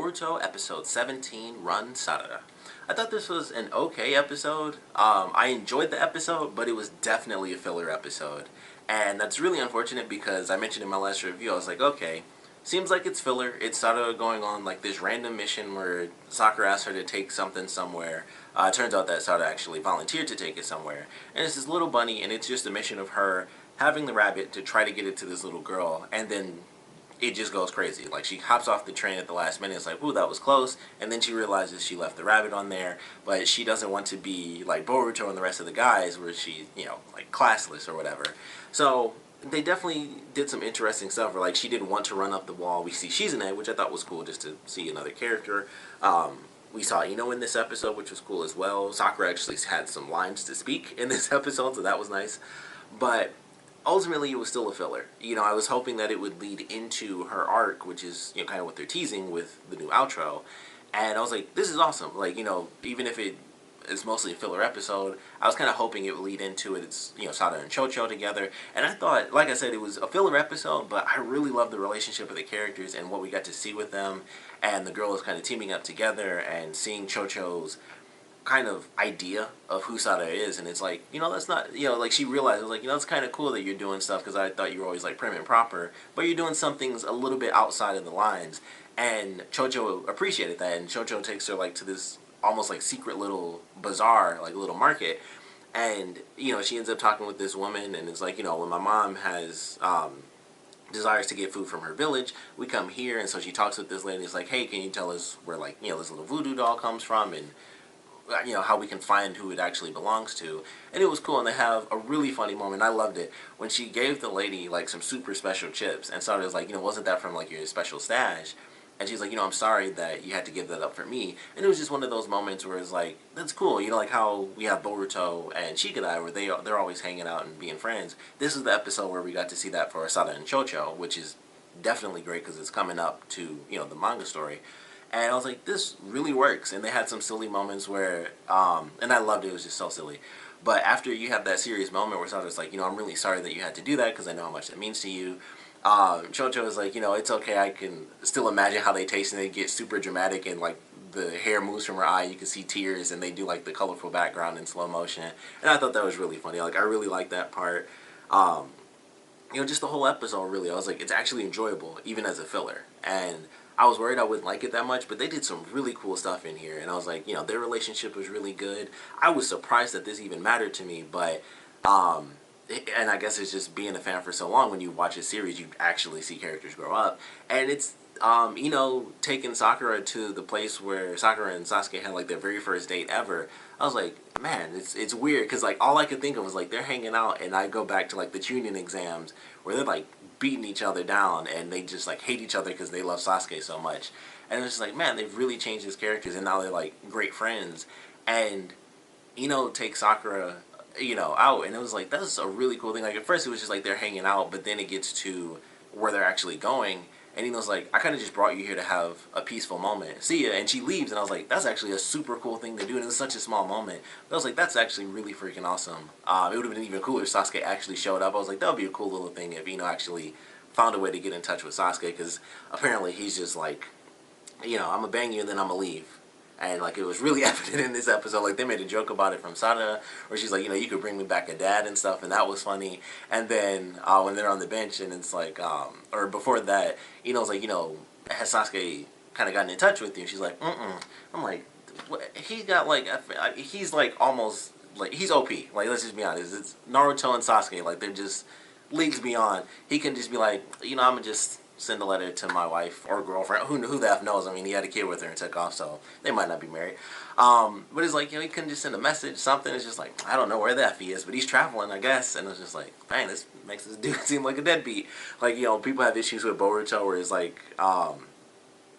Boruto episode 17, Run Sarada. I thought this was an okay episode. I enjoyed the episode, but it was definitely a filler episode. And that's really unfortunate because I mentioned in my last review, I was like, okay, seems like it's filler. It's Sarada going on like this random mission where Sakura asked her to take something somewhere. It turns out that Sarada actually volunteered to take it somewhere. And it's this little bunny, and it's just a mission of her having the rabbit to try to get it to this little girl, and then it just goes crazy. Like, she hops off the train at the last minute. It's like, ooh, that was close. And then she realizes she left the rabbit on there, but she doesn't want to be like Boruto and the rest of the guys where she's, like classless or whatever. So they definitely did some interesting stuff where, like, she didn't want to run up the wall. We see Shizune, which I thought was cool just to see another character. We saw Ino in this episode, which was cool as well. Sakura actually had some lines to speak in this episode, so that was nice. But ultimately, it was still a filler. I was hoping that it would lead into her arc, which is, kind of what they're teasing with the new outro. And I was like, this is awesome. Like, even if it's mostly a filler episode, I was kind of hoping it would lead into it. It's, Sada and Chocho together. And I thought, like I said, it was a filler episode, but I really loved the relationship of the characters and what we got to see with them. And the girls kind of teaming up together and seeing Chocho's kind of idea of who Sada is, and it's like, that's not, like, she realized, it was like, it's kind of cool that you're doing stuff, because I thought you were always like prim and proper, but you're doing some things a little bit outside of the lines. And Chocho appreciated that, and Chocho takes her like to this almost like secret little bazaar, like a little market, and she ends up talking with this woman, and it's like, when my mom has desires to get food from her village, we come here. And so she talks with this lady. It's like, hey, can you tell us where, like, this little voodoo doll comes from, and how we can find who it actually belongs to. And it was cool, and they have a really funny moment. I loved it when she gave the lady like some super special chips, and Sarada was like, wasn't that from like your special stash? And she's like, I'm sorry that you had to give that up for me. And it was just one of those moments where it's like, that's cool, like how we have Boruto and Shikadai, where they're always hanging out and being friends. This is the episode where we got to see that for Sada and Chocho, which is definitely great because it's coming up to the manga story. And I was like, this really works. And they had some silly moments where, and I loved it. It was just so silly. But after you have that serious moment where Sada's like, I'm really sorry that you had to do that because I know how much that means to you. Chocho is like, it's okay. I can still imagine how they taste, and they get super dramatic, and like the hair moves from her eye. You can see tears, and they do like the colorful background in slow motion. And I thought that was really funny. Like, I really liked that part. Just the whole episode, really. I was like, it's actually enjoyable, even as a filler. And I was worried I wouldn't like it that much, but they did some really cool stuff in here. And I was like, their relationship was really good. I was surprised that this even mattered to me, but, and I guess it's just being a fan for so long, when you watch a series, you actually see characters grow up. And it's, taking Sakura to the place where Sakura and Sasuke had like their very first date ever. I was like, man, it's weird, because like all I could think of was like they're hanging out, and I go back to like the Chunin exams where they're like beating each other down, and they just like hate each other because they love Sasuke so much. And it was just like, man, they've really changed his characters, and now they're like great friends. And take Sakura out, and it was like, that's a really cool thing. Like, at first it was just like they're hanging out, but then it gets to where they're actually going, and Ino's like, I kind of just brought you here to have a peaceful moment, see ya. And she leaves, and I was like, that's actually a super cool thing to do, and it was such a small moment, but I was like, that's actually really freaking awesome. It would have been even cooler if Sasuke actually showed up. I was like, that would be a cool little thing if Ino actually found a way to get in touch with Sasuke, because apparently he's just like, I'm gonna bang you and then I'm gonna leave. And like, it was really evident in this episode. Like, they made a joke about it from Sarada, where she's like, you could bring me back a dad and stuff, and that was funny. And then when they're on the bench, and it's like, or before that, Ino's like, has Sasuke kind of gotten in touch with you? She's like, I'm like, what? He got like, he's like almost like, he's OP. Like, let's just be honest. It's Naruto and Sasuke. Like, they're just leagues beyond. He can just be like, I'm gonna just send a letter to my wife or girlfriend. Who the F knows? I mean, he had a kid with her and took off, so they might not be married. But it's like, he couldn't just send a message, something. It's just like, I don't know where the F he is, but he's traveling, I guess. And it's just like, dang, this makes this dude seem like a deadbeat. Like, people have issues with Boruto where it's like,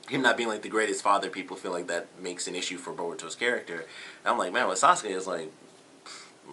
him not being like the greatest father. People feel like that makes an issue for Boruto's character. And I'm like, man, with Sasuke, it's like,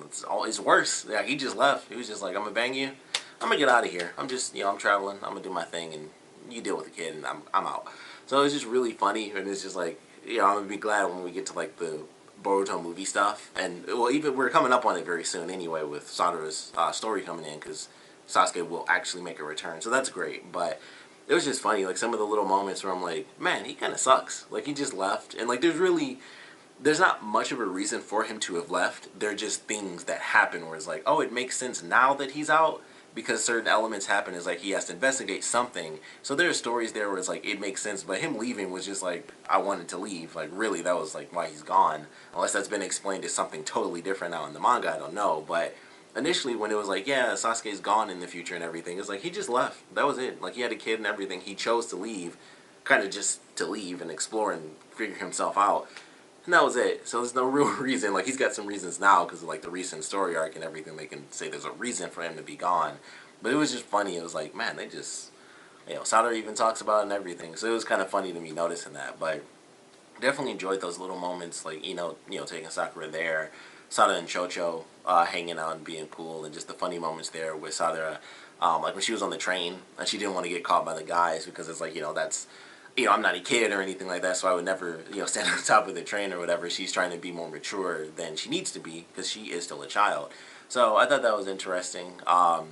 it's worse. Yeah, he just left. He was just like, I'm gonna bang you, I'm gonna get out of here. I'm just, I'm traveling. I'm gonna do my thing, and you deal with the kid, and I'm out. So it was just really funny, and it's just like, I'm gonna be glad when we get to like the Boruto movie stuff, and well, even we're coming up on it very soon anyway, with Sadara's story coming in, because Sasuke will actually make a return, so that's great. But it was just funny. Like some of the little moments where I'm like, man, he kind of sucks. Like he just left, and like there's not much of a reason for him to have left. They're just things that happen where it's like, oh, it makes sense now that he's out because certain elements happen. Is like he has to investigate something. So there are stories there where it's like it makes sense, but him leaving was just like I wanted to leave. Like really, that was like why he's gone. Unless that's been explained as something totally different now in the manga, I don't know. But initially when it was like, yeah, Sasuke's gone in the future and everything, it's like he just left. That was it. Like he had a kid and everything. He chose to leave, kind of just to leave and explore and figure himself out. And that was it. So there's no real reason. Like he's got some reasons now because of like the recent story arc and everything. They can say there's a reason for him to be gone. But it was just funny. It was like, man, they just, Sarada even talks about it and everything. So it was kind of funny to me noticing that. But definitely enjoyed those little moments, like taking Sakura there, Sada and Chocho hanging out and being cool, and just the funny moments there with Sada, like when she was on the train and she didn't want to get caught by the guys because it's like that's. I'm not a kid or anything like that, so I would never, stand on top of the train or whatever. She's trying to be more mature than she needs to be because she is still a child. So I thought that was interesting.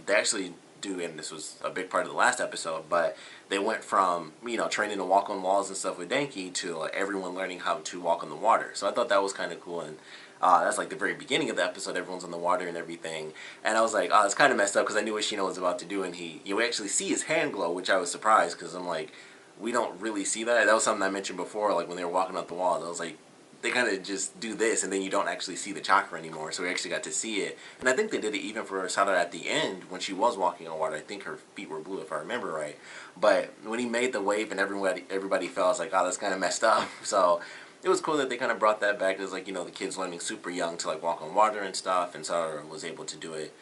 They actually do, and this was a big part of the last episode, but they went from, training to walk on walls and stuff with Denki to like everyone learning how to walk on the water. So I thought that was kind of cool, and that's like the very beginning of the episode. Everyone's on the water and everything, and I was like, oh, it's kind of messed up because I knew what Shino was about to do, and you actually see his hand glow, which I was surprised because I'm like, we don't really see that. That was something I mentioned before, like when they were walking up the wall. I was like, they kind of just do this, and then you don't actually see the chakra anymore. So we actually got to see it, and I think they did it even for Sarada at the end when she was walking on water. I think her feet were blue, if I remember right. But when he made the wave and everybody fell, I was like, oh, that's kind of messed up. So it was cool that they kind of brought that back. It was like the kids learning super young to like walk on water and stuff, and Sarada was able to do it.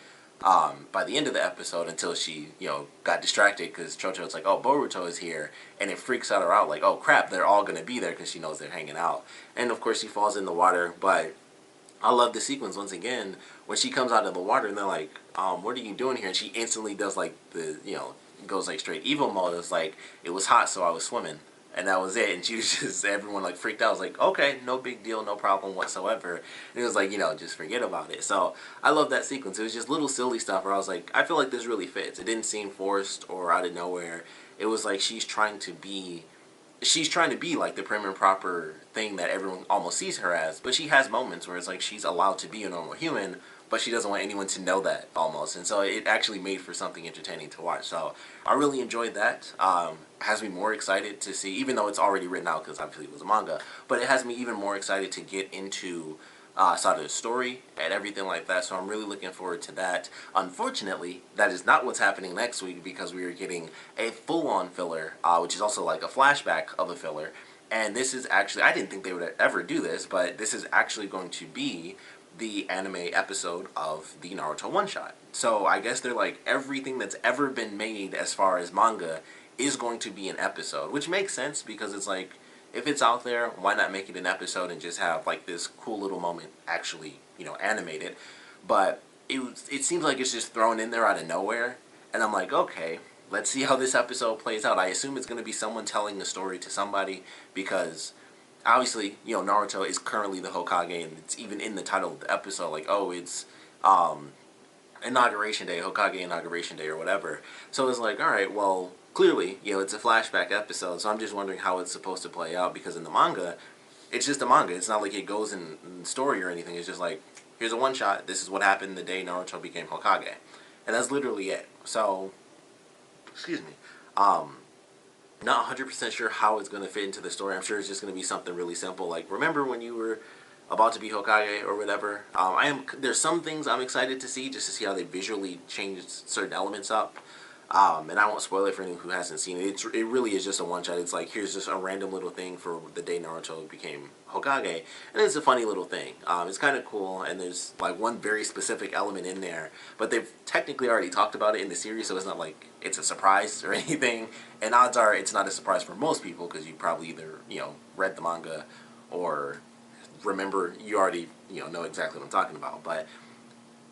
By the end of the episode until she, got distracted because Chocho's like, oh, Boruto is here, and it freaks her out, like, oh, crap, they're all going to be there because she knows they're hanging out. And, of course, she falls in the water, but I love the sequence, once again, when she comes out of the water, and they're like, what are you doing here? And she instantly does, like, goes, like, straight evil mode. It's like, it was hot, so I was swimming. And that was it. And she was just, everyone like freaked out. I was like, okay, no big deal, no problem whatsoever. And it was like, just forget about it. So I love that sequence. It was just little silly stuff where I was like, I feel like this really fits. It didn't seem forced or out of nowhere. It was like she's trying to be like the prim and proper thing that everyone almost sees her as. But she has moments where it's like she's allowed to be a normal human, but she doesn't want anyone to know that almost. And so it actually made for something entertaining to watch. So I really enjoyed that. Has me more excited to see, even though it's already written out because obviously it was a manga, but it has me even more excited to get into Sarada's story and everything like that. So I'm really looking forward to that. Unfortunately, that is not what's happening next week because we are getting a full-on filler, which is also like a flashback of a filler. And this is actually, I didn't think they would ever do this, but this is actually going to be the anime episode of the Naruto one-shot. So I guess they're like, everything that's ever been made as far as manga is going to be an episode, which makes sense because it's like, if it's out there, why not make it an episode and just have like this cool little moment actually, animated? But it seems like it's just thrown in there out of nowhere, and I'm like, okay, let's see how this episode plays out. I assume it's going to be someone telling the story to somebody because obviously, Naruto is currently the Hokage, and it's even in the title of the episode, like, oh, it's Inauguration Day, Hokage Inauguration Day, or whatever. So it's like, alright, well, clearly, it's a flashback episode, so I'm just wondering how it's supposed to play out, because in the manga, it's just a manga. It's not like it goes in story or anything. It's just like, here's a one-shot, this is what happened the day Naruto became Hokage. And that's literally it. So, excuse me, not 100% sure how it's going to fit into the story. I'm sure it's just going to be something really simple, like, remember when you were about to be Hokage or whatever. There's some things I'm excited to see, just to see how they visually change certain elements up. And I won't spoil it for anyone who hasn't seen it. It really is just a one-shot. It's like, here's just a random little thing for the day Naruto became Hokage. And it's a funny little thing. It's kind of cool, and there's like one very specific element in there. But they've technically already talked about it in the series, so it's not like it's a surprise or anything. And odds are it's not a surprise for most people, because you probably either, read the manga or remember, you already, know exactly what I'm talking about. But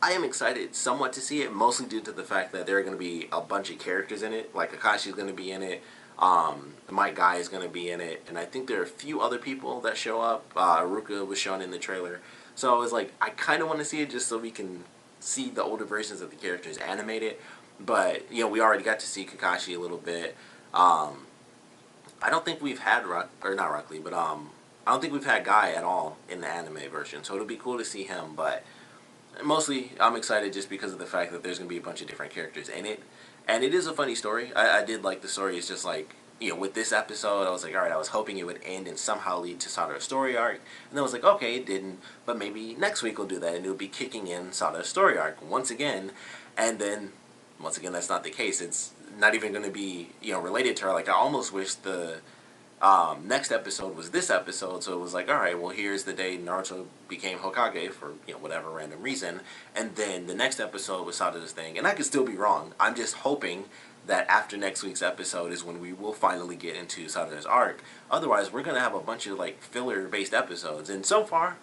I am excited somewhat to see it, mostly due to the fact that there are going to be a bunch of characters in it. Like, Kakashi's going to be in it, my guy is going to be in it, and I think there are a few other people that show up. Aruka was shown in the trailer. So it's like, I kind of want to see it just so we can see the older versions of the characters animated. But, we already got to see Kakashi a little bit. I don't think we've had not Rock Lee, but I don't think we've had Guy at all in the anime version. So it'll be cool to see him, but mostly I'm excited just because of the fact that there's gonna be a bunch of different characters in it, and it is a funny story. I did like the story. It's just like, with this episode, I was like, all right, I was hoping it would end and somehow lead to Sadara's story arc, and then I was like, okay, it didn't, but maybe next week we'll do that, and it'll be kicking in Sadara's story arc once again, and then once again that's not the case. It's not even going to be related to her. Like, I almost wish the next episode was this episode, so it was like, all right, well, here's the day Naruto became Hokage for whatever random reason, and then the next episode was Sadara's thing, and I could still be wrong. I'm just hoping that after next week's episode is when we will finally get into Sadara's arc. Otherwise, we're gonna have a bunch of like filler-based episodes, and so far,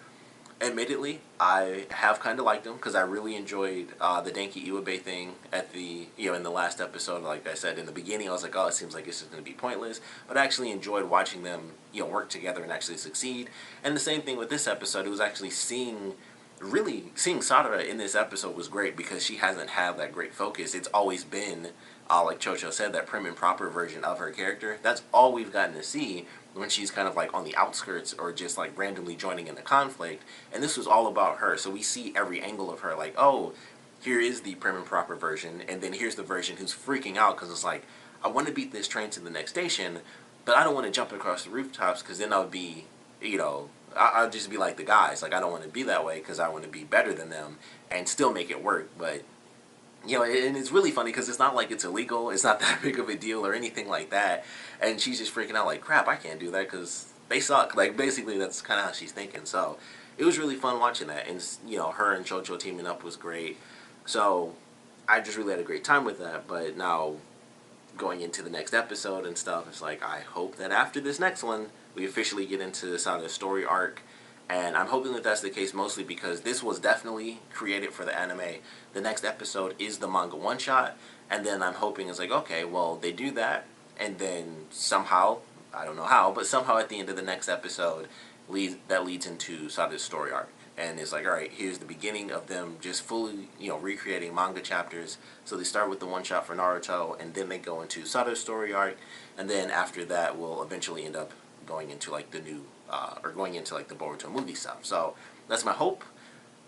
admittedly, I have kind of liked them because I really enjoyed the Denki Iwabe thing at the in the last episode. Like I said in the beginning, I was like, oh, it seems like this is going to be pointless, but I actually enjoyed watching them work together and actually succeed. And the same thing with this episode. It was actually seeing Sadara in this episode was great because she hasn't had that great focus. It's always been like Chocho said, that prim and proper version of her character. That's all we've gotten to see when she's kind of like on the outskirts or just like randomly joining in the conflict. And this was all about her. So we see every angle of her, like, oh, here is the prim and proper version, and then here's the version who's freaking out because it's like, I want to beat this train to the next station, but I don't want to jump across the rooftops because then I'll be, I'll just be like the guys. Like, I don't want to be that way because I want to be better than them and still make it work. But and it's really funny because it's not like it's illegal. It's not that big of a deal or anything like that. And she's just freaking out like, crap, I can't do that because they suck. Like, basically, that's kind of how she's thinking. So it was really fun watching that. And, her and Chocho teaming up was great. So I just really had a great time with that. But now going into the next episode and stuff, it's like, I hope that after this next one, we officially get into Sarada's story arc. And I'm hoping that that's the case mostly because this was definitely created for the anime. The next episode is the manga one-shot. And then I'm hoping it's like, okay, well, they do that. And then somehow, I don't know how, but somehow at the end of the next episode, that leads into Sadara's story arc. And it's like, all right, here's the beginning of them just fully, recreating manga chapters. So they start with the one-shot for Naruto, and then they go into Sadara's story arc. And then after that, we'll eventually end up going into like the new going into like the Boruto movie stuff. So that's my hope.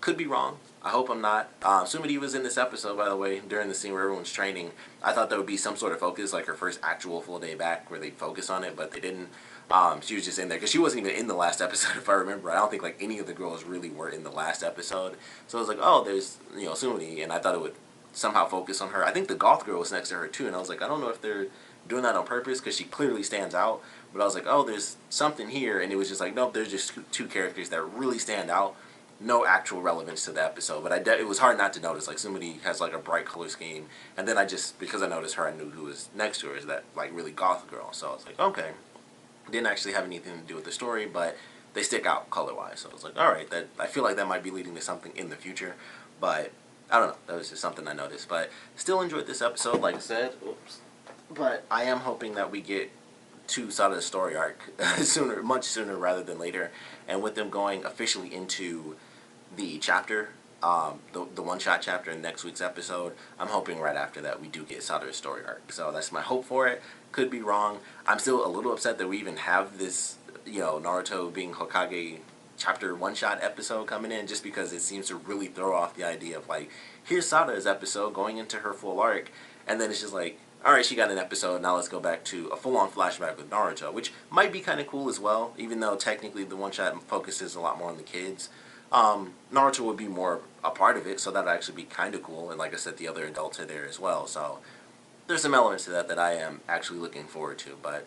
Could be wrong. I hope I'm not. Sumidi was in this episode, by the way, during the scene where everyone's training. I thought there would be some sort of focus, like her first actual full day back, where they'd focus on it, but they didn't. She was just in there because she wasn't even in the last episode, if I remember. I don't think like any of the girls really were in the last episode. So I was like, oh, there's Sumidi, and I thought it would somehow focus on her. I think the goth girl was next to her too, and I was like, I don't know if they're doing that on purpose because she clearly stands out. But I was like, oh, there's something here, and it was just like, nope, there's just two characters that really stand out. No actual relevance to the episode, but it was hard not to notice. Like, somebody has like a bright color scheme, and then because I noticed her, I knew who was next to her, is that like really goth girl. So I was like, okay, didn't actually have anything to do with the story, but they stick out color-wise. So I was like, all right, that I feel like that might be leading to something in the future, but I don't know. That was just something I noticed, but still enjoyed this episode, like I said. Oops. But I am hoping that we get to Sarada's story arc much sooner rather than later, and with them going officially into the chapter, the one-shot chapter in next week's episode, I'm hoping right after that we do get Sarada's story arc. So that's my hope for it. Could be wrong. I'm still a little upset that we even have this, Naruto being Hokage chapter one-shot episode coming in, just because it seems to really throw off the idea of like, here's Sarada's episode going into her full arc, and then it's just like, alright, she got an episode, now let's go back to a full-on flashback with Naruto, which might be kind of cool as well, even though technically the one-shot focuses a lot more on the kids. Naruto would be more a part of it, so that would actually be kind of cool, and like I said, the other adults are there as well, so there's some elements to that I am actually looking forward to, but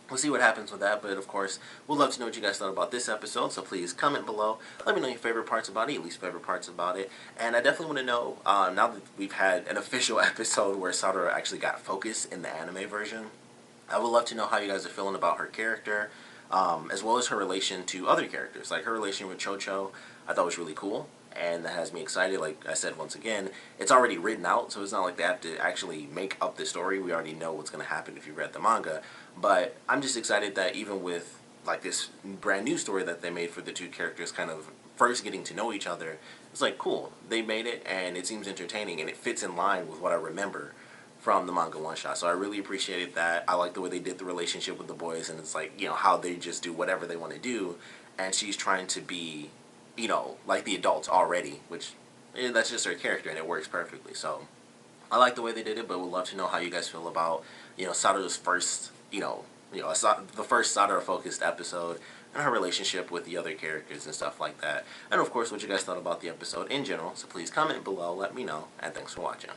we'll see what happens with that. But of course, we'd love to know what you guys thought about this episode, so please comment below. Let me know your favorite parts about it, your least favorite parts about it. And I definitely want to know, now that we've had an official episode where Sakura actually got focus in the anime version, I would love to know how you guys are feeling about her character, as well as her relation to other characters. Like her relation with Chocho, I thought was really cool, and that has me excited. Like I said, once again, it's already written out, so it's not like they have to actually make up the story. We already know what's going to happen if you read the manga. But I'm just excited that even with like this brand new story that they made for the two characters kind of first getting to know each other, it's like, cool, they made it and it seems entertaining and it fits in line with what I remember from the manga one shot. So I really appreciated that. I like the way they did the relationship with the boys, and it's like, you know, how they just do whatever they want to do, and she's trying to be, you know, like the adults already, which that's just her character, and it works perfectly. So I like the way they did it, but would love to know how you guys feel about, you know, Sarada's first, the first Sarada focused episode, and her relationship with the other characters and stuff like that. And of course, what you guys thought about the episode in general. So please comment below, let me know, and thanks for watching.